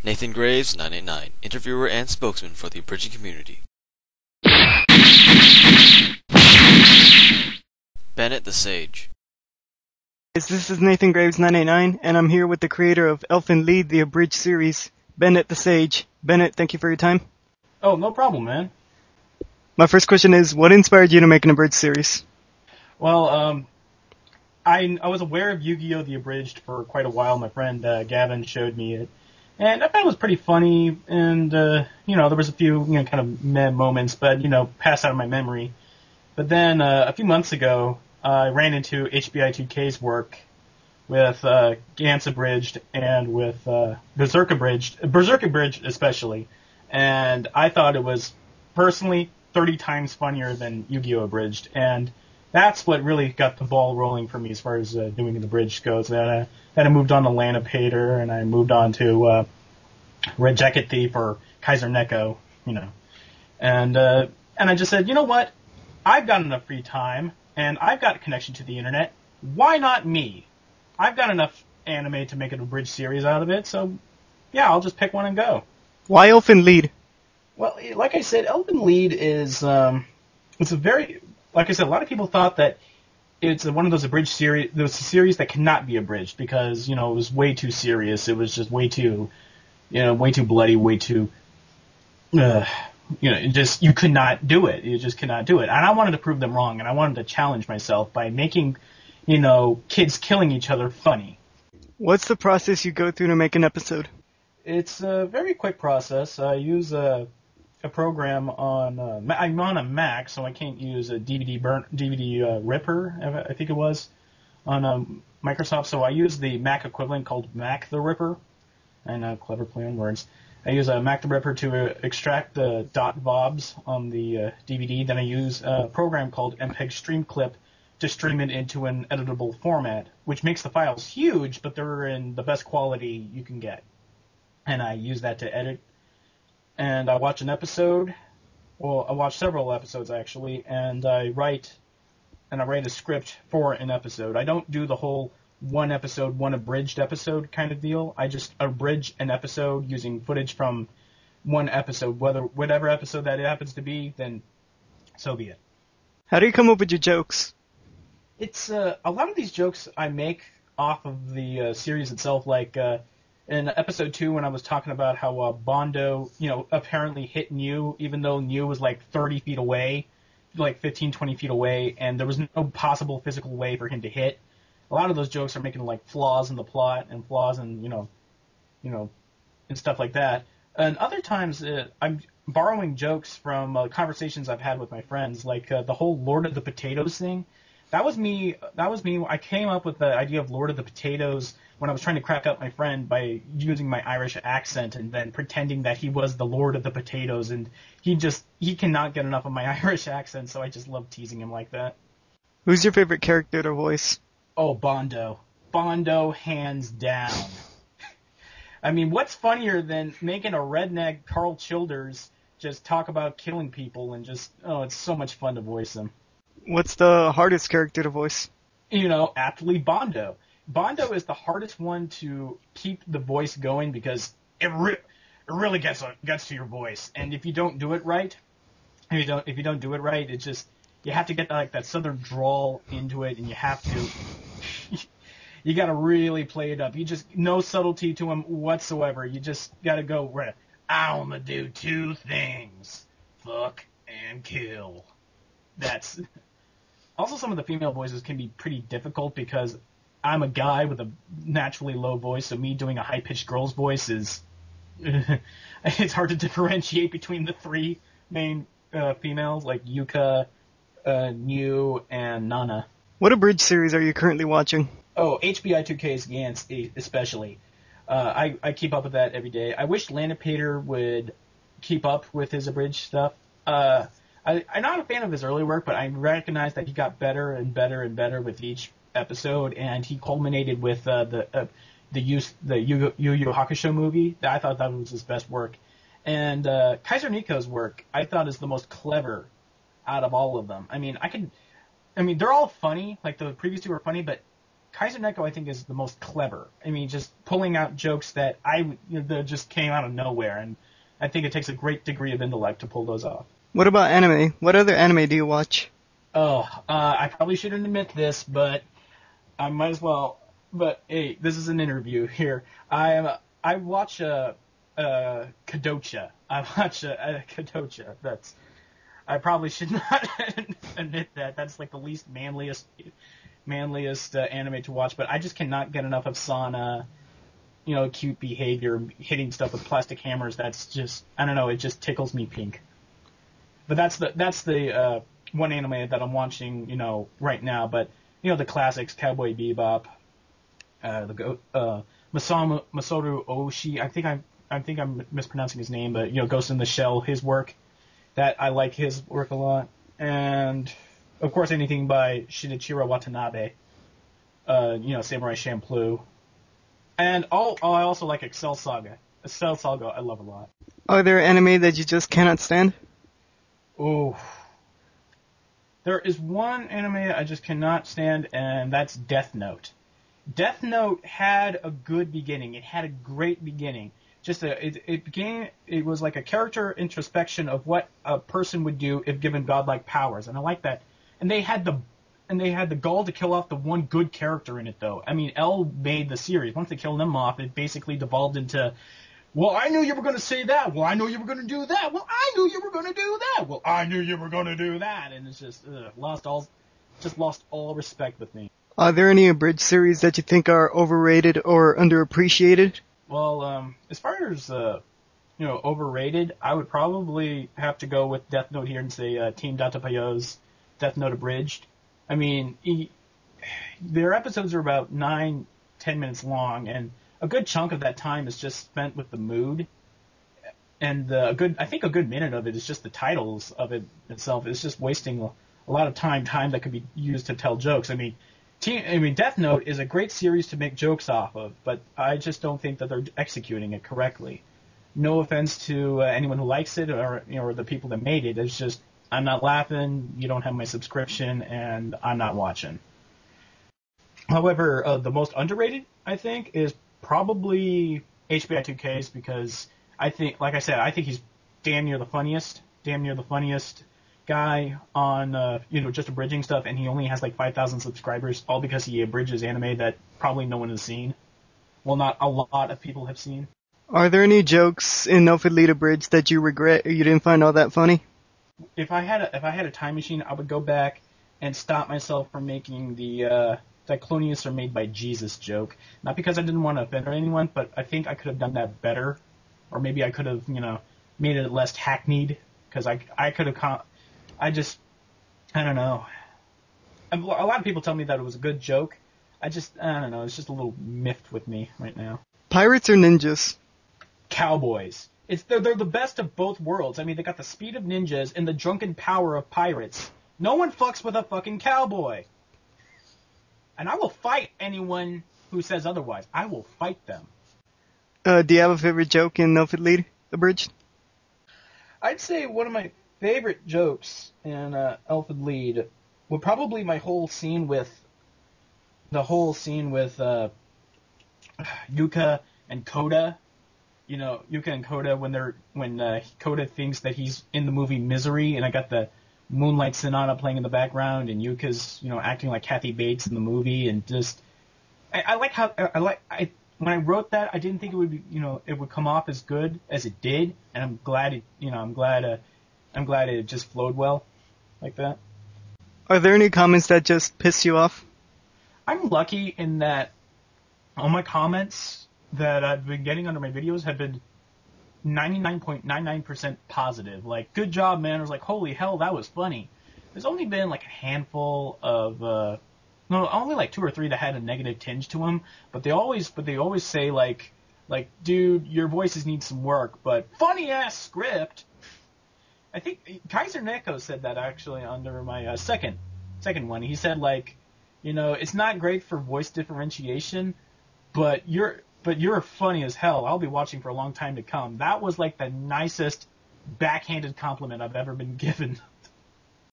Nathan Graves, 989, interviewer and spokesman for the Abridged community. Bennett the Sage. This is Nathan Graves, 989, and I'm here with the creator of Elfin Lied, the Abridged series, Bennett the Sage. Bennett, thank you for your time. Oh, no problem, man. My first question is, what inspired you to make an Abridged series? Well, I was aware of Yu-Gi-Oh! The Abridged for quite a while. My friend Gavin showed me it, and I thought it was pretty funny, and, there was a few, kind of meh moments, but, passed out of my memory. But then, a few months ago, I ran into HBI2K's work with Gantz Abridged and with Berserk Abridged especially, and I thought it was, personally, 30 times funnier than Yu-Gi-Oh! Abridged, and that's what really got the ball rolling for me as far as doing the Abridged goes. Then I moved on to Lana Pater, and I moved on to Red Jacket Thief or Kaiser Neko, and I just said, you know what, I've got enough free time, and I've got a connection to the internet. Why not me? I've got enough anime to make an Abridged series out of it, so yeah, I'll just pick one and go. Why Elfin Lied? Well, like I said, Elfin Lied is it's a very, like I said, a lot of people thought that it's one of those abridged series. There was a series that cannot be abridged because it was way too serious. It was just way too bloody, way too you could not do it. You just could not do it. And I wanted to prove them wrong, and I wanted to challenge myself by making, kids killing each other funny. What's the process you go through to make an episode? It's a very quick process. I use a program on, I'm on a Mac, so I can't use a DVD Ripper, I think it was, on Microsoft. So I use the Mac equivalent called Mac the Ripper. I know, clever play on words. I use a Mac the Ripper to extract the .vobs on the DVD. Then I use a program called MPEG Streamclip to stream it into an editable format, which makes the files huge, but they're in the best quality you can get. And I use that to edit. And I watch an episode. Well, I watch several episodes actually, and I write a script for an episode. I don't do the whole one episode, one abridged episode kind of deal. I just abridge an episode using footage from one episode, whatever episode that it happens to be, then so be it. How do you come up with your jokes? It's a lot of these jokes I make off of the series itself, like in episode 2 when I was talking about how Bondo, apparently hit New, even though New was like 30 feet away, like 15, 20 feet away, and there was no possible physical way for him to hit. A lot of those jokes are making like flaws in the plot and flaws in, and stuff like that. And other times I'm borrowing jokes from conversations I've had with my friends, like the whole Lord of the Potatoes thing. That was me. I came up with the idea of Lord of the Potatoes when I was trying to crack up my friend by using my Irish accent and then pretending that he was the Lord of the Potatoes, and he cannot get enough of my Irish accent, so I just love teasing him like that. Who's your favorite character to voice? Oh, Bondo. Bondo, hands down. I mean, what's funnier than making a redneck Carl Childers just talk about killing people and it's so much fun to voice him. What's the hardest character to voice? Aptly Bondo. Bondo is the hardest one to keep the voice going because it really gets to your voice. And if you don't do it right, if you don't do it right, it's just, you have to get like that southern drawl into it, and you have to, you got to really play it up. You just, no subtlety to him whatsoever. You just got to go, right, I want to do 2 things, fuck and kill. That's, also some of the female voices can be pretty difficult because I'm a guy with a naturally low voice, so me doing a high-pitched girl's voice is, it's hard to differentiate between the 3 main females, like Yuka, New, and Nana. What Abridged series are you currently watching? Oh, HBI2K's Gantz especially. I keep up with that every day. I wish Lana Pater would keep up with his Abridged stuff. I'm not a fan of his early work, but I recognize that he got better and better and better with each episode, and he culminated with the Yu Yu Hakusho movie. I thought that was his best work. And Kaiser Neko's work, I thought, is the most clever out of all of them. I mean, they're all funny. Like, the previous 2 were funny, but Kaiser Neko, I think, is the most clever. I mean, just pulling out jokes that that just came out of nowhere, and I think it takes a great degree of intellect to pull those off. What about anime? What other anime do you watch? Oh, I probably shouldn't admit this, but I might as well. But hey, this is an interview here. I watch Kadocha. I watch Kadocha. I probably should not admit that. That's like the least manliest anime to watch. But I just cannot get enough of Sana. Cute behavior, hitting stuff with plastic hammers. That's just, I don't know. It just tickles me pink. But that's the one anime that I'm watching, right now. But the classics, Cowboy Bebop, Masoru Oshii. I think I'm mispronouncing his name, but Ghost in the Shell, his work. That I like his work a lot, and of course anything by Shinichiro Watanabe. Samurai Champloo, and I also like Excel Saga. Excel Saga I love a lot. Are there anime that you just cannot stand? Ooh. There is one anime I just cannot stand, and that's Death Note. Death Note had a good beginning. It had a great beginning. It was like a character introspection of what a person would do if given godlike powers, and I like that. And they had the gall to kill off the one good character in it, though. I mean, L made the series. Once they killed them off, it basically devolved into, well, I knew you were going to say that. Well, I knew you were going to do that. Well, I knew you were going to do that. Well, I knew you were going to do that. And it's just lost all respect with me. Are there any abridged series that you think are overrated or underappreciated? Well, as far as overrated, I would probably have to go with Death Note here and say Team Datapayo's Death Note Abridged. I mean, their episodes are about 9-10 minutes long, and a good chunk of that time is just spent with the mood. And I think a good minute of it is just the titles of it itself. It's just wasting a lot of time that could be used to tell jokes. I mean, Death Note is a great series to make jokes off of, but I just don't think that they're executing it correctly. No offense to anyone who likes it or the people that made it. It's just, I'm not laughing, you don't have my subscription, and I'm not watching. However, the most underrated, I think, is probably HBI 2Ks, because I think, like I said, I think he's damn near the funniest guy on, just abridging stuff, and he only has like 5,000 subscribers, all because he abridges anime that probably no one has seen. Well, not a lot of people have seen. Are there any jokes in No Lead Abridged that you regret or you didn't find all that funny? If I had a time machine, I would go back and stop myself from making the Cyclonius are made by Jesus joke. Not because I didn't want to offend anyone, but I think I could have done that better, or maybe I could have, made it less hackneyed, because I could have. I don't know. A lot of people tell me that it was a good joke. I don't know. It's just a little miffed with me right now. Pirates or ninjas? Cowboys. They're the best of both worlds. I mean, they got the speed of ninjas and the drunken power of pirates. No one fucks with a fucking cowboy. And I will fight anyone who says otherwise. I will fight them. Do you have a favorite joke in No Lead Abridged? I'd say one of my favorite jokes in Elfid Lead would probably be the whole scene with Yuka and Koda. Yuka and Koda when Koda thinks that he's in the movie Misery, and I got the Moonlight Sonata playing in the background, and Yuka's acting like Kathy Bates in the movie, and just I like how when I wrote that, I didn't think it would be it would come off as good as it did, and I'm glad it just flowed well like that. Are there any comments that just piss you off? I'm lucky in that all my comments that I've been getting under my videos have been 99.99% positive. Like, good job, man. I was like, holy hell, that was funny. There's only been like a handful of, only like 2 or 3 that had a negative tinge to them. But they always say like, dude, your voices need some work, but funny ass script. I think Kaiser Neko said that actually under my second one. He said like, it's not great for voice differentiation, but you're funny as hell. I'll be watching for a long time to come. That was like the nicest backhanded compliment I've ever been given.